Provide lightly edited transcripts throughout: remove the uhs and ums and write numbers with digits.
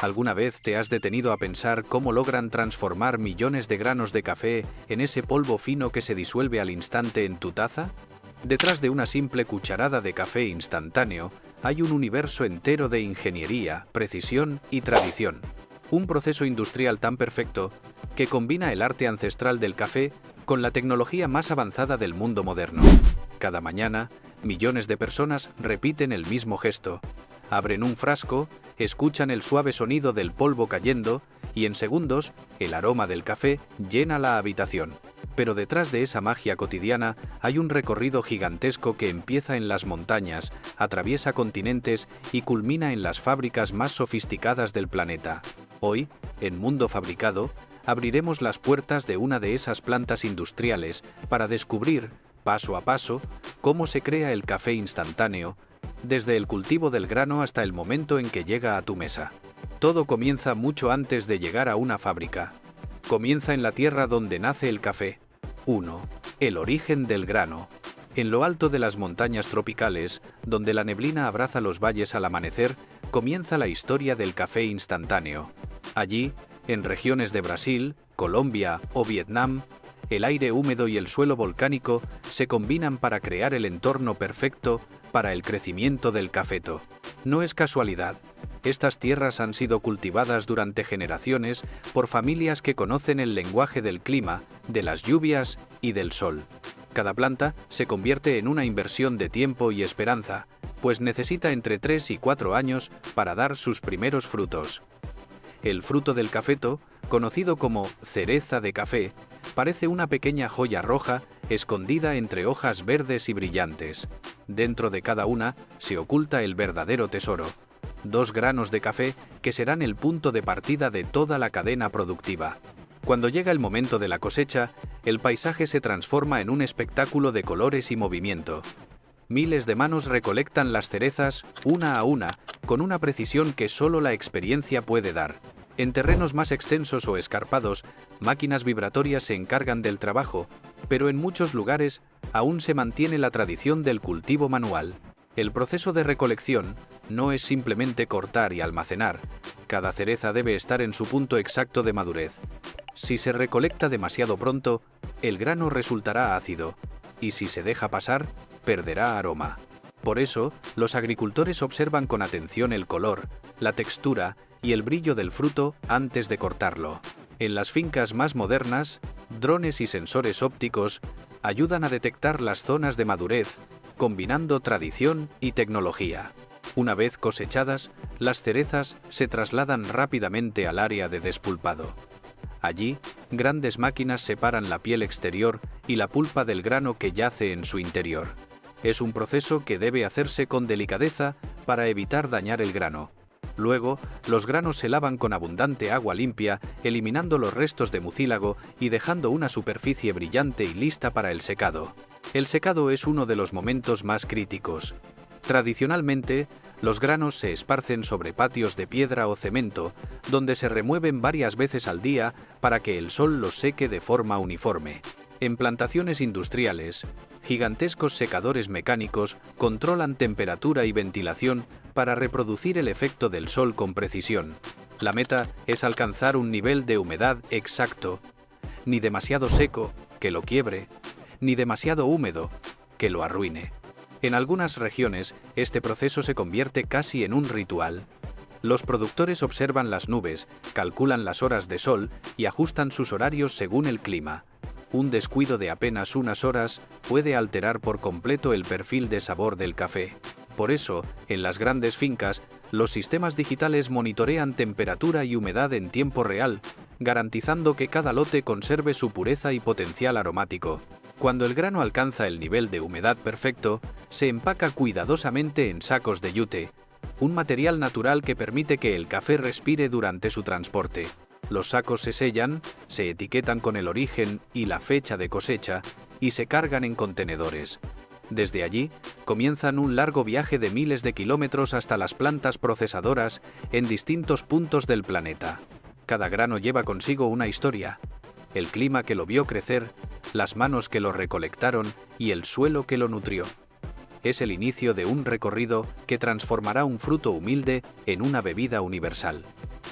¿Alguna vez te has detenido a pensar cómo logran transformar millones de granos de café en ese polvo fino que se disuelve al instante en tu taza? Detrás de una simple cucharada de café instantáneo hay un universo entero de ingeniería, precisión y tradición. Un proceso industrial tan perfecto que combina el arte ancestral del café con la tecnología más avanzada del mundo moderno. Cada mañana, millones de personas repiten el mismo gesto. Abren un frasco, escuchan el suave sonido del polvo cayendo y en segundos el aroma del café llena la habitación. Pero detrás de esa magia cotidiana hay un recorrido gigantesco que empieza en las montañas, atraviesa continentes y culmina en las fábricas más sofisticadas del planeta. Hoy, en Mundo Fabricado, abriremos las puertas de una de esas plantas industriales para descubrir, paso a paso, cómo se crea el café instantáneo, desde el cultivo del grano hasta el momento en que llega a tu mesa. Todo comienza mucho antes de llegar a una fábrica. Comienza en la tierra donde nace el café. 1. El origen del grano. En lo alto de las montañas tropicales, donde la neblina abraza los valles al amanecer, comienza la historia del café instantáneo. Allí, en regiones de Brasil, Colombia o Vietnam, el aire húmedo y el suelo volcánico se combinan para crear el entorno perfecto para el crecimiento del cafeto. No es casualidad. Estas tierras han sido cultivadas durante generaciones por familias que conocen el lenguaje del clima, de las lluvias y del sol. Cada planta se convierte en una inversión de tiempo y esperanza, pues necesita entre 3 y 4 años para dar sus primeros frutos. El fruto del cafeto, conocido como cereza de café, parece una pequeña joya roja escondida entre hojas verdes y brillantes. Dentro de cada una se oculta el verdadero tesoro: 2 granos de café que serán el punto de partida de toda la cadena productiva. Cuando llega el momento de la cosecha, el paisaje se transforma en un espectáculo de colores y movimiento. Miles de manos recolectan las cerezas una a una, con una precisión que solo la experiencia puede dar. En terrenos más extensos o escarpados, máquinas vibratorias se encargan del trabajo, pero en muchos lugares aún se mantiene la tradición del cultivo manual. El proceso de recolección no es simplemente cortar y almacenar. Cada cereza debe estar en su punto exacto de madurez. Si se recolecta demasiado pronto, el grano resultará ácido, y si se deja pasar, perderá aroma. Por eso, los agricultores observan con atención el color, la textura y el brillo del fruto antes de cortarlo. En las fincas más modernas, drones y sensores ópticos ayudan a detectar las zonas de madurez, combinando tradición y tecnología. Una vez cosechadas, las cerezas se trasladan rápidamente al área de despulpado. Allí, grandes máquinas separan la piel exterior y la pulpa del grano que yace en su interior. Es un proceso que debe hacerse con delicadeza para evitar dañar el grano. Luego, los granos se lavan con abundante agua limpia, eliminando los restos de mucílago y dejando una superficie brillante y lista para el secado. El secado es uno de los momentos más críticos. Tradicionalmente, los granos se esparcen sobre patios de piedra o cemento, donde se remueven varias veces al día para que el sol los seque de forma uniforme. En plantaciones industriales, gigantescos secadores mecánicos controlan temperatura y ventilación para reproducir el efecto del sol con precisión. La meta es alcanzar un nivel de humedad exacto, ni demasiado seco, que lo quiebre, ni demasiado húmedo, que lo arruine. En algunas regiones, este proceso se convierte casi en un ritual. Los productores observan las nubes, calculan las horas de sol y ajustan sus horarios según el clima. Un descuido de apenas unas horas puede alterar por completo el perfil de sabor del café. Por eso, en las grandes fincas, los sistemas digitales monitorean temperatura y humedad en tiempo real, garantizando que cada lote conserve su pureza y potencial aromático. Cuando el grano alcanza el nivel de humedad perfecto, se empaca cuidadosamente en sacos de yute, un material natural que permite que el café respire durante su transporte. Los sacos se sellan, se etiquetan con el origen y la fecha de cosecha y se cargan en contenedores. Desde allí, comienzan un largo viaje de miles de kilómetros hasta las plantas procesadoras en distintos puntos del planeta. Cada grano lleva consigo una historia: el clima que lo vio crecer, las manos que lo recolectaron y el suelo que lo nutrió. Es el inicio de un recorrido que transformará un fruto humilde en una bebida universal.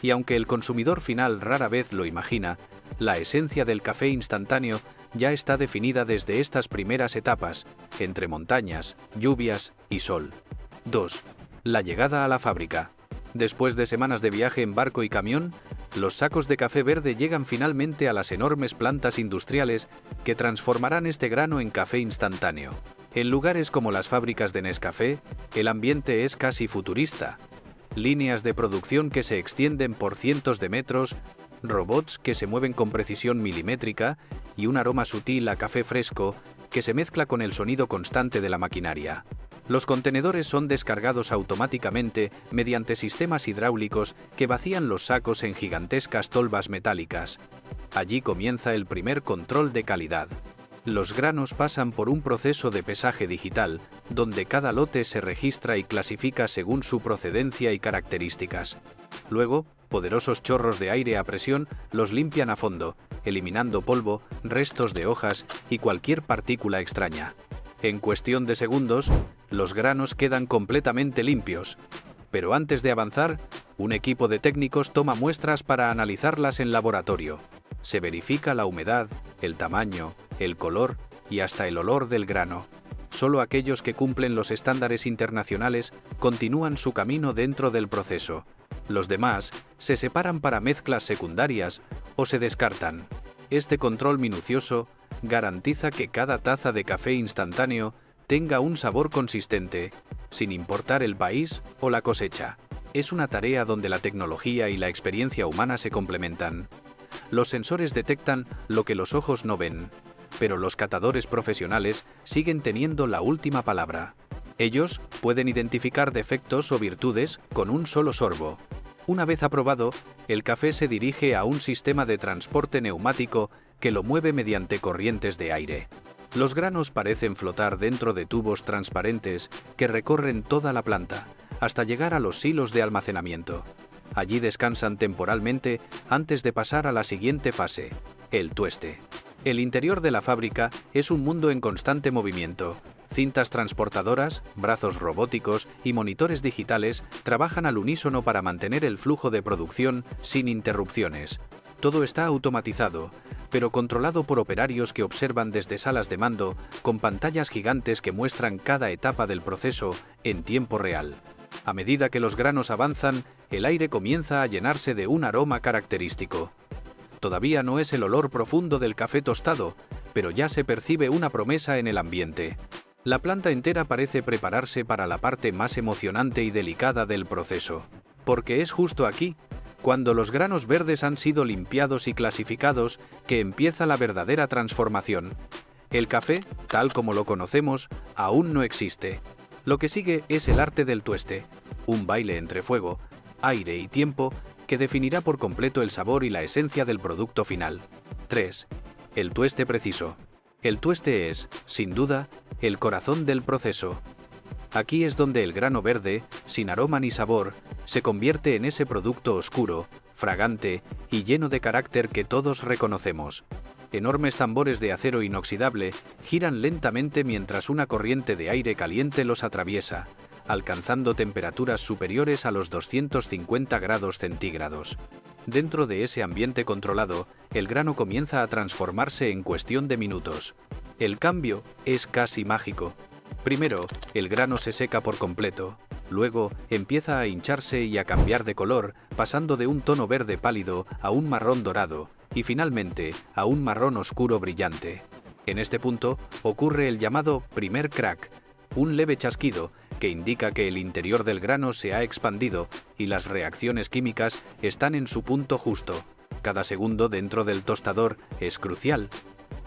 Y aunque el consumidor final rara vez lo imagina, la esencia del café instantáneo ya está definida desde estas primeras etapas, entre montañas, lluvias y sol. 2. La llegada a la fábrica. Después de semanas de viaje en barco y camión, los sacos de café verde llegan finalmente a las enormes plantas industriales que transformarán este grano en café instantáneo. En lugares como las fábricas de Nescafé, el ambiente es casi futurista. Líneas de producción que se extienden por cientos de metros, robots que se mueven con precisión milimétrica y un aroma sutil a café fresco que se mezcla con el sonido constante de la maquinaria. Los contenedores son descargados automáticamente mediante sistemas hidráulicos que vacían los sacos en gigantescas tolvas metálicas. Allí comienza el primer control de calidad. Los granos pasan por un proceso de pesaje digital, donde cada lote se registra y clasifica según su procedencia y características. Luego, poderosos chorros de aire a presión los limpian a fondo, eliminando polvo, restos de hojas y cualquier partícula extraña. En cuestión de segundos, los granos quedan completamente limpios. Pero antes de avanzar, un equipo de técnicos toma muestras para analizarlas en laboratorio. Se verifica la humedad, el tamaño, el color y hasta el olor del grano. Solo aquellos que cumplen los estándares internacionales continúan su camino dentro del proceso. Los demás se separan para mezclas secundarias o se descartan. Este control minucioso garantiza que cada taza de café instantáneo tenga un sabor consistente, sin importar el país o la cosecha. Es una tarea donde la tecnología y la experiencia humana se complementan. Los sensores detectan lo que los ojos no ven, pero los catadores profesionales siguen teniendo la última palabra. Ellos pueden identificar defectos o virtudes con un solo sorbo. Una vez aprobado, el café se dirige a un sistema de transporte neumático que lo mueve mediante corrientes de aire. Los granos parecen flotar dentro de tubos transparentes que recorren toda la planta, hasta llegar a los silos de almacenamiento. Allí descansan temporalmente antes de pasar a la siguiente fase, el tueste. El interior de la fábrica es un mundo en constante movimiento. Cintas transportadoras, brazos robóticos y monitores digitales trabajan al unísono para mantener el flujo de producción sin interrupciones. Todo está automatizado, pero controlado por operarios que observan desde salas de mando con pantallas gigantes que muestran cada etapa del proceso en tiempo real. A medida que los granos avanzan, el aire comienza a llenarse de un aroma característico. Todavía no es el olor profundo del café tostado, pero ya se percibe una promesa en el ambiente. La planta entera parece prepararse para la parte más emocionante y delicada del proceso, porque es justo aquí, cuando los granos verdes han sido limpiados y clasificados, que empieza la verdadera transformación. El café, tal como lo conocemos, aún no existe. Lo que sigue es el arte del tueste, un baile entre fuego, aire y tiempo que definirá por completo el sabor y la esencia del producto final. 3. El tueste preciso. El tueste es, sin duda, el corazón del proceso. Aquí es donde el grano verde, sin aroma ni sabor, se convierte en ese producto oscuro, fragante y lleno de carácter que todos reconocemos. Enormes tambores de acero inoxidable giran lentamente mientras una corriente de aire caliente los atraviesa, alcanzando temperaturas superiores a los 250 grados centígrados. Dentro de ese ambiente controlado, el grano comienza a transformarse en cuestión de minutos. El cambio es casi mágico. Primero, el grano se seca por completo. Luego, empieza a hincharse y a cambiar de color, pasando de un tono verde pálido a un marrón dorado, y finalmente a un marrón oscuro brillante. En este punto, ocurre el llamado primer crack, un leve chasquido que indica que el interior del grano se ha expandido y las reacciones químicas están en su punto justo. Cada segundo dentro del tostador es crucial.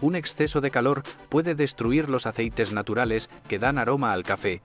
Un exceso de calor puede destruir los aceites naturales que dan aroma al café.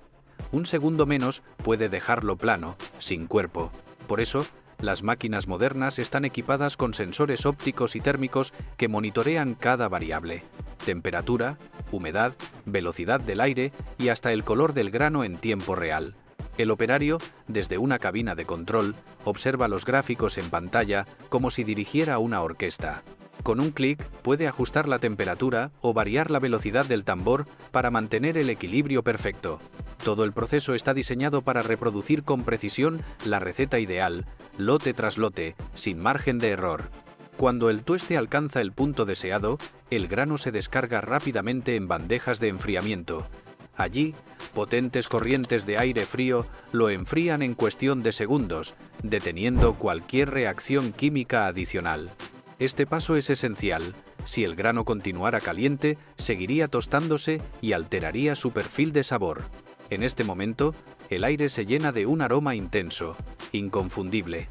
Un segundo menos puede dejarlo plano, sin cuerpo. Por eso, las máquinas modernas están equipadas con sensores ópticos y térmicos que monitorean cada variable: temperatura, humedad, velocidad del aire y hasta el color del grano en tiempo real. El operario, desde una cabina de control, observa los gráficos en pantalla como si dirigiera una orquesta. Con un clic puede ajustar la temperatura o variar la velocidad del tambor para mantener el equilibrio perfecto. Todo el proceso está diseñado para reproducir con precisión la receta ideal, lote tras lote, sin margen de error. Cuando el tueste alcanza el punto deseado, el grano se descarga rápidamente en bandejas de enfriamiento. Allí, potentes corrientes de aire frío lo enfrían en cuestión de segundos, deteniendo cualquier reacción química adicional. Este paso es esencial. Si el grano continuara caliente, seguiría tostándose y alteraría su perfil de sabor. En este momento, el aire se llena de un aroma intenso, inconfundible.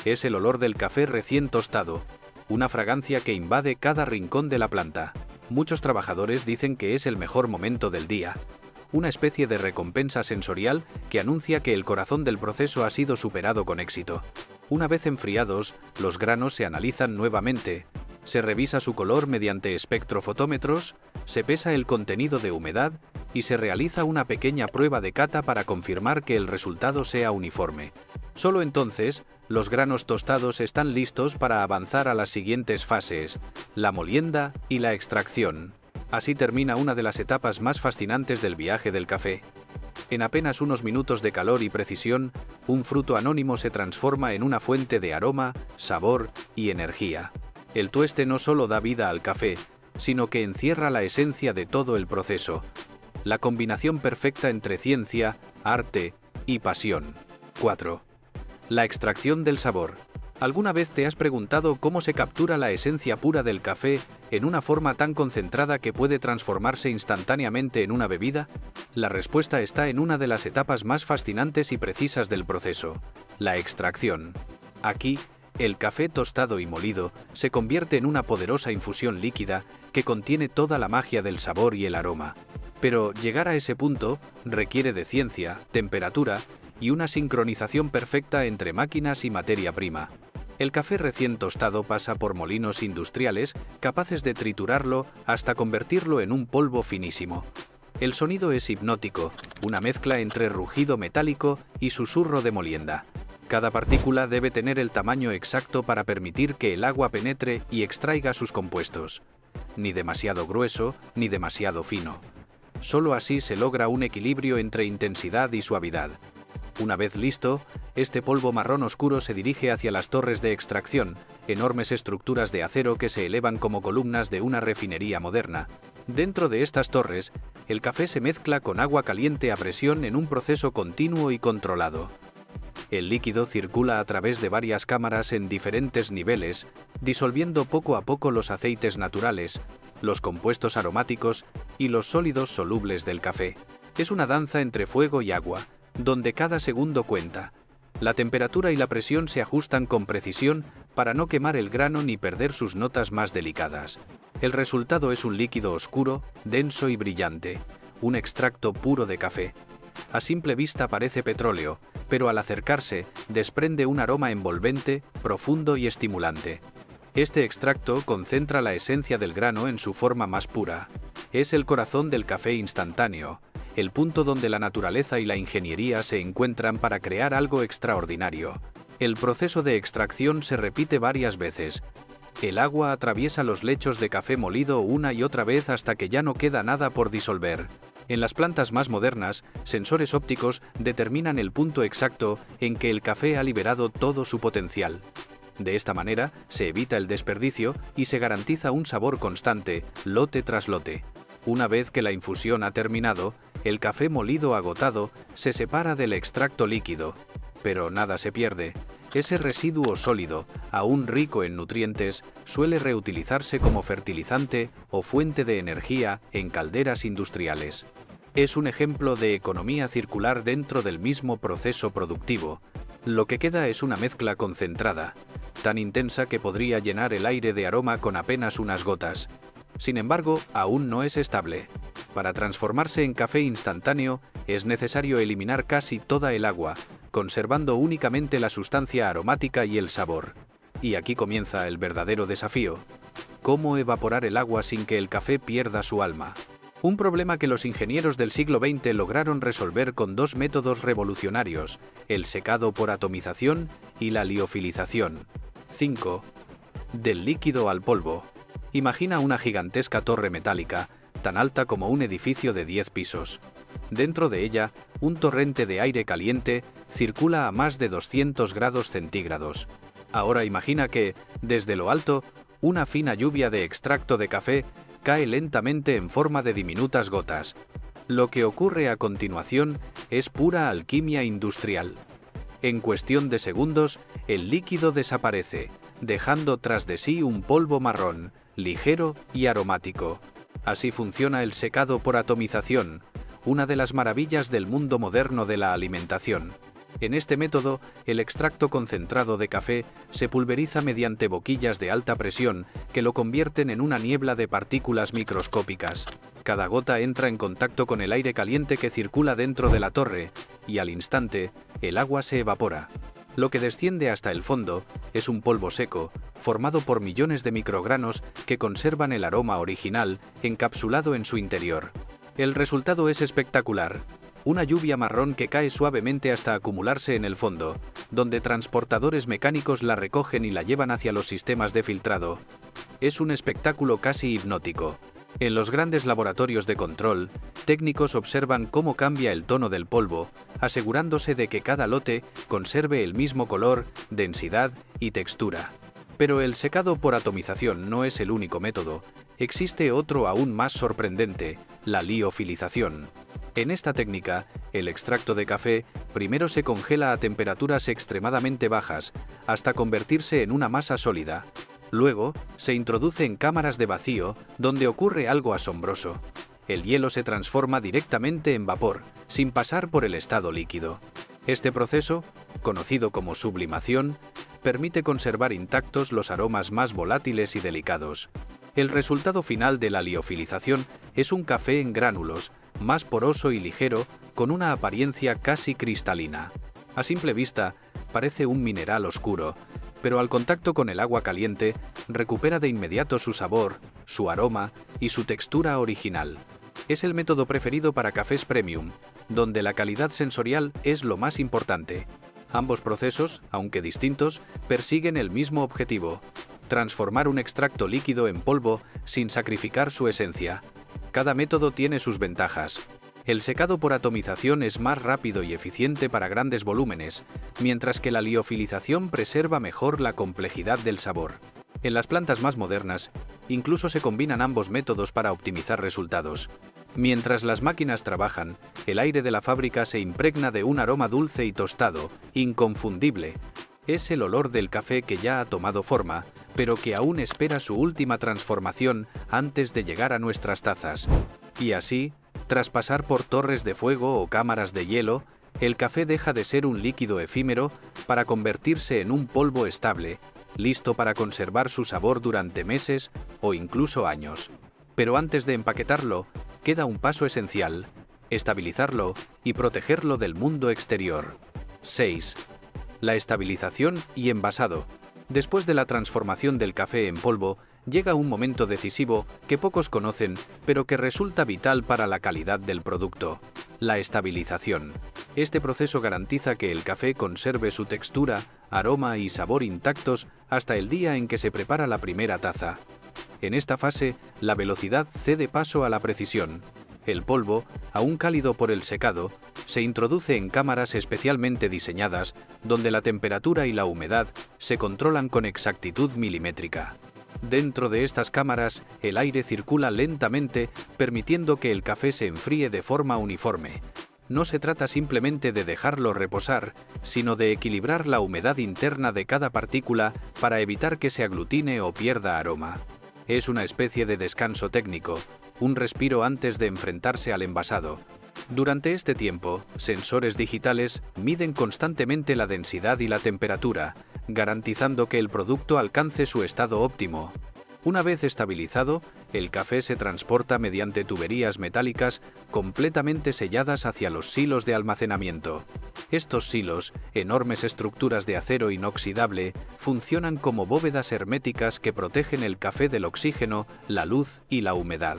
Es el olor del café recién tostado, una fragancia que invade cada rincón de la planta. Muchos trabajadores dicen que es el mejor momento del día, una especie de recompensa sensorial que anuncia que el corazón del proceso ha sido superado con éxito. Una vez enfriados, los granos se analizan nuevamente, se revisa su color mediante espectrofotómetros, se pesa el contenido de humedad y se realiza una pequeña prueba de cata para confirmar que el resultado sea uniforme. Solo entonces, los granos tostados están listos para avanzar a las siguientes fases, la molienda y la extracción. Así termina una de las etapas más fascinantes del viaje del café. En apenas unos minutos de calor y precisión, un fruto anónimo se transforma en una fuente de aroma, sabor y energía. El tueste no solo da vida al café, sino que encierra la esencia de todo el proceso, la combinación perfecta entre ciencia, arte y pasión. 4. La extracción del sabor. ¿Alguna vez te has preguntado cómo se captura la esencia pura del café en una forma tan concentrada que puede transformarse instantáneamente en una bebida? La respuesta está en una de las etapas más fascinantes y precisas del proceso, la extracción. Aquí, el café tostado y molido se convierte en una poderosa infusión líquida que contiene toda la magia del sabor y el aroma. Pero llegar a ese punto requiere de ciencia, temperatura y una sincronización perfecta entre máquinas y materia prima. El café recién tostado pasa por molinos industriales capaces de triturarlo hasta convertirlo en un polvo finísimo. El sonido es hipnótico, una mezcla entre rugido metálico y susurro de molienda. Cada partícula debe tener el tamaño exacto para permitir que el agua penetre y extraiga sus compuestos. Ni demasiado grueso, ni demasiado fino. Solo así se logra un equilibrio entre intensidad y suavidad. Una vez listo, este polvo marrón oscuro se dirige hacia las torres de extracción, enormes estructuras de acero que se elevan como columnas de una refinería moderna. Dentro de estas torres, el café se mezcla con agua caliente a presión en un proceso continuo y controlado. El líquido circula a través de varias cámaras en diferentes niveles, disolviendo poco a poco los aceites naturales, los compuestos aromáticos y los sólidos solubles del café. Es una danza entre fuego y agua, donde cada segundo cuenta. La temperatura y la presión se ajustan con precisión para no quemar el grano ni perder sus notas más delicadas. El resultado es un líquido oscuro, denso y brillante, un extracto puro de café. A simple vista parece petróleo, pero al acercarse desprende un aroma envolvente, profundo y estimulante. Este extracto concentra la esencia del grano en su forma más pura. Es el corazón del café instantáneo, el punto donde la naturaleza y la ingeniería se encuentran para crear algo extraordinario. El proceso de extracción se repite varias veces. El agua atraviesa los lechos de café molido una y otra vez hasta que ya no queda nada por disolver. En las plantas más modernas, sensores ópticos determinan el punto exacto en que el café ha liberado todo su potencial. De esta manera, se evita el desperdicio y se garantiza un sabor constante, lote tras lote. Una vez que la infusión ha terminado, el café molido agotado se separa del extracto líquido. Pero nada se pierde. Ese residuo sólido, aún rico en nutrientes, suele reutilizarse como fertilizante o fuente de energía en calderas industriales. Es un ejemplo de economía circular dentro del mismo proceso productivo. Lo que queda es una mezcla concentrada, tan intensa que podría llenar el aire de aroma con apenas unas gotas. Sin embargo, aún no es estable. Para transformarse en café instantáneo, es necesario eliminar casi toda el agua, conservando únicamente la sustancia aromática y el sabor. Y aquí comienza el verdadero desafío: ¿cómo evaporar el agua sin que el café pierda su alma? Un problema que los ingenieros del siglo XX lograron resolver con dos métodos revolucionarios: el secado por atomización y la liofilización. 5. Del líquido al polvo. Imagina una gigantesca torre metálica, tan alta como un edificio de 10 pisos. Dentro de ella, un torrente de aire caliente circula a más de 200 grados centígrados. Ahora imagina que, desde lo alto, una fina lluvia de extracto de café cae lentamente en forma de diminutas gotas. Lo que ocurre a continuación es pura alquimia industrial. En cuestión de segundos, el líquido desaparece, dejando tras de sí un polvo marrón, ligero y aromático. Así funciona el secado por atomización, una de las maravillas del mundo moderno de la alimentación. En este método, el extracto concentrado de café se pulveriza mediante boquillas de alta presión que lo convierten en una niebla de partículas microscópicas. Cada gota entra en contacto con el aire caliente que circula dentro de la torre, y al instante, el agua se evapora. Lo que desciende hasta el fondo es un polvo seco, formado por millones de microgranos que conservan el aroma original encapsulado en su interior. El resultado es espectacular. Una lluvia marrón que cae suavemente hasta acumularse en el fondo, donde transportadores mecánicos la recogen y la llevan hacia los sistemas de filtrado. Es un espectáculo casi hipnótico. En los grandes laboratorios de control, técnicos observan cómo cambia el tono del polvo, asegurándose de que cada lote conserve el mismo color, densidad y textura. Pero el secado por atomización no es el único método. Existe otro aún más sorprendente, la liofilización. En esta técnica, el extracto de café primero se congela a temperaturas extremadamente bajas, hasta convertirse en una masa sólida. Luego, se introduce en cámaras de vacío, donde ocurre algo asombroso. El hielo se transforma directamente en vapor, sin pasar por el estado líquido. Este proceso, conocido como sublimación, permite conservar intactos los aromas más volátiles y delicados. El resultado final de la liofilización es un café en gránulos, más poroso y ligero, con una apariencia casi cristalina. A simple vista, parece un mineral oscuro, pero al contacto con el agua caliente, recupera de inmediato su sabor, su aroma y su textura original. Es el método preferido para cafés premium, donde la calidad sensorial es lo más importante. Ambos procesos, aunque distintos, persiguen el mismo objetivo: transformar un extracto líquido en polvo sin sacrificar su esencia. Cada método tiene sus ventajas. El secado por atomización es más rápido y eficiente para grandes volúmenes, mientras que la liofilización preserva mejor la complejidad del sabor. En las plantas más modernas, incluso se combinan ambos métodos para optimizar resultados. Mientras las máquinas trabajan, el aire de la fábrica se impregna de un aroma dulce y tostado, inconfundible. Es el olor del café que ya ha tomado forma, pero que aún espera su última transformación antes de llegar a nuestras tazas. Y así, tras pasar por torres de fuego o cámaras de hielo, el café deja de ser un líquido efímero para convertirse en un polvo estable, listo para conservar su sabor durante meses o incluso años. Pero antes de empaquetarlo, queda un paso esencial: estabilizarlo y protegerlo del mundo exterior. 6. La estabilización y envasado. Después de la transformación del café en polvo, llega un momento decisivo que pocos conocen, pero que resulta vital para la calidad del producto: la estabilización. Este proceso garantiza que el café conserve su textura, aroma y sabor intactos hasta el día en que se prepara la primera taza. En esta fase, la velocidad cede paso a la precisión. El polvo, aún cálido por el secado, se introduce en cámaras especialmente diseñadas, donde la temperatura y la humedad se controlan con exactitud milimétrica. Dentro de estas cámaras, el aire circula lentamente, permitiendo que el café se enfríe de forma uniforme. No se trata simplemente de dejarlo reposar, sino de equilibrar la humedad interna de cada partícula para evitar que se aglutine o pierda aroma. Es una especie de descanso técnico, un respiro antes de enfrentarse al envasado. Durante este tiempo, sensores digitales miden constantemente la densidad y la temperatura, garantizando que el producto alcance su estado óptimo. Una vez estabilizado, el café se transporta mediante tuberías metálicas completamente selladas hacia los silos de almacenamiento. Estos silos, enormes estructuras de acero inoxidable, funcionan como bóvedas herméticas que protegen el café del oxígeno, la luz y la humedad.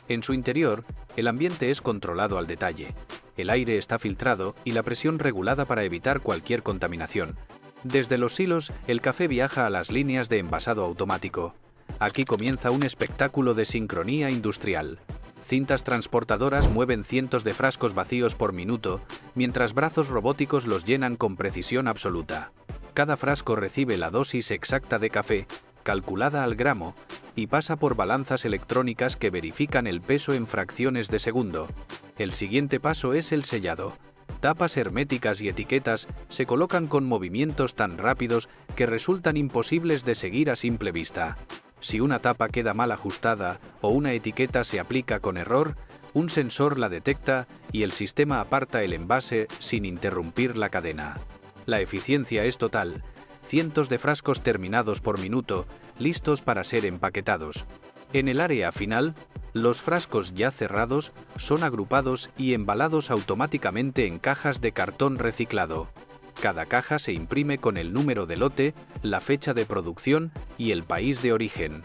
En su interior, el ambiente es controlado al detalle. El aire está filtrado y la presión regulada para evitar cualquier contaminación. Desde los silos, el café viaja a las líneas de envasado automático. Aquí comienza un espectáculo de sincronía industrial. Cintas transportadoras mueven cientos de frascos vacíos por minuto, mientras brazos robóticos los llenan con precisión absoluta. Cada frasco recibe la dosis exacta de café, calculada al gramo, y pasa por balanzas electrónicas que verifican el peso en fracciones de segundo. El siguiente paso es el sellado. Tapas herméticas y etiquetas se colocan con movimientos tan rápidos que resultan imposibles de seguir a simple vista. Si una tapa queda mal ajustada o una etiqueta se aplica con error, un sensor la detecta y el sistema aparta el envase sin interrumpir la cadena. La eficiencia es total. Cientos de frascos terminados por minuto, listos para ser empaquetados. En el área final, los frascos ya cerrados son agrupados y embalados automáticamente en cajas de cartón reciclado. Cada caja se imprime con el número de lote, la fecha de producción y el país de origen.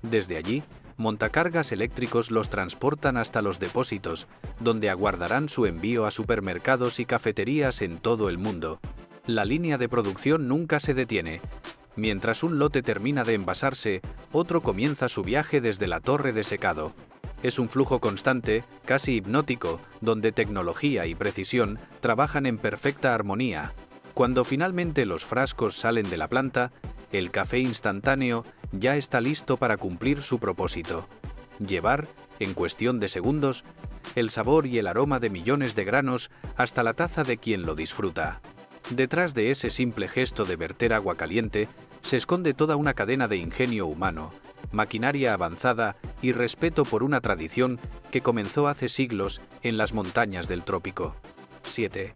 Desde allí, montacargas eléctricos los transportan hasta los depósitos, donde aguardarán su envío a supermercados y cafeterías en todo el mundo. La línea de producción nunca se detiene. Mientras un lote termina de envasarse, otro comienza su viaje desde la torre de secado. Es un flujo constante, casi hipnótico, donde tecnología y precisión trabajan en perfecta armonía. Cuando finalmente los frascos salen de la planta, el café instantáneo ya está listo para cumplir su propósito: llevar, en cuestión de segundos, el sabor y el aroma de millones de granos hasta la taza de quien lo disfruta. Detrás de ese simple gesto de verter agua caliente se esconde toda una cadena de ingenio humano, maquinaria avanzada y respeto por una tradición que comenzó hace siglos en las montañas del trópico. 7.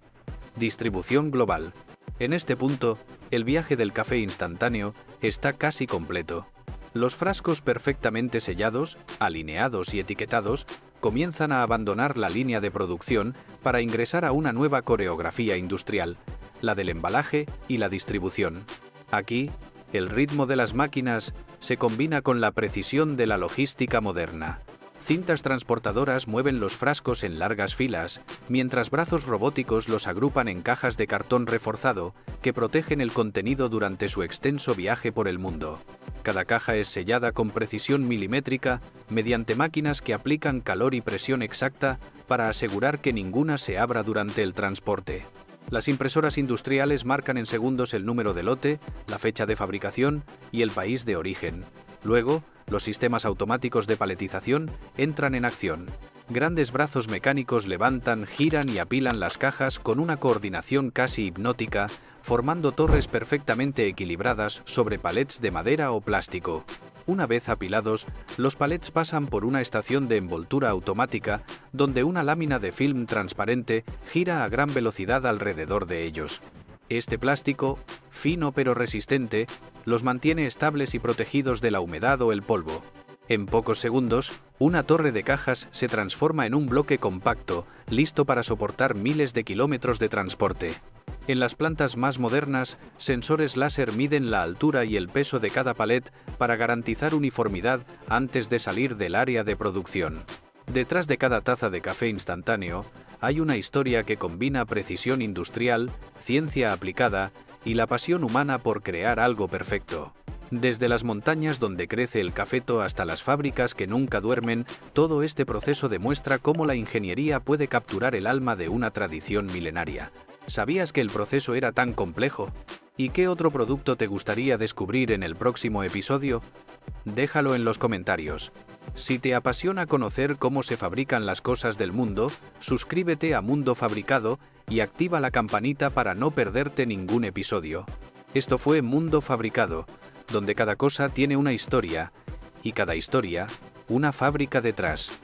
Distribución global. En este punto, el viaje del café instantáneo está casi completo. Los frascos perfectamente sellados, alineados y etiquetados comienzan a abandonar la línea de producción para ingresar a una nueva coreografía industrial, la del embalaje y la distribución. Aquí, el ritmo de las máquinas se combina con la precisión de la logística moderna. Cintas transportadoras mueven los frascos en largas filas, mientras brazos robóticos los agrupan en cajas de cartón reforzado que protegen el contenido durante su extenso viaje por el mundo. Cada caja es sellada con precisión milimétrica mediante máquinas que aplican calor y presión exacta para asegurar que ninguna se abra durante el transporte. Las impresoras industriales marcan en segundos el número de lote, la fecha de fabricación y el país de origen. Luego, los sistemas automáticos de paletización entran en acción. Grandes brazos mecánicos levantan, giran y apilan las cajas con una coordinación casi hipnótica, formando torres perfectamente equilibradas sobre palets de madera o plástico. Una vez apilados, los palets pasan por una estación de envoltura automática donde una lámina de film transparente gira a gran velocidad alrededor de ellos. Este plástico, fino pero resistente, los mantiene estables y protegidos de la humedad o el polvo. En pocos segundos, una torre de cajas se transforma en un bloque compacto, listo para soportar miles de kilómetros de transporte. En las plantas más modernas, sensores láser miden la altura y el peso de cada palet para garantizar uniformidad antes de salir del área de producción. Detrás de cada taza de café instantáneo, hay una historia que combina precisión industrial, ciencia aplicada y la pasión humana por crear algo perfecto. Desde las montañas donde crece el cafeto hasta las fábricas que nunca duermen, todo este proceso demuestra cómo la ingeniería puede capturar el alma de una tradición milenaria. ¿Sabías que el proceso era tan complejo? ¿Y qué otro producto te gustaría descubrir en el próximo episodio? Déjalo en los comentarios. Si te apasiona conocer cómo se fabrican las cosas del mundo, suscríbete a Mundo Fabricado y activa la campanita para no perderte ningún episodio. Esto fue Mundo Fabricado, donde cada cosa tiene una historia, y cada historia, una fábrica detrás.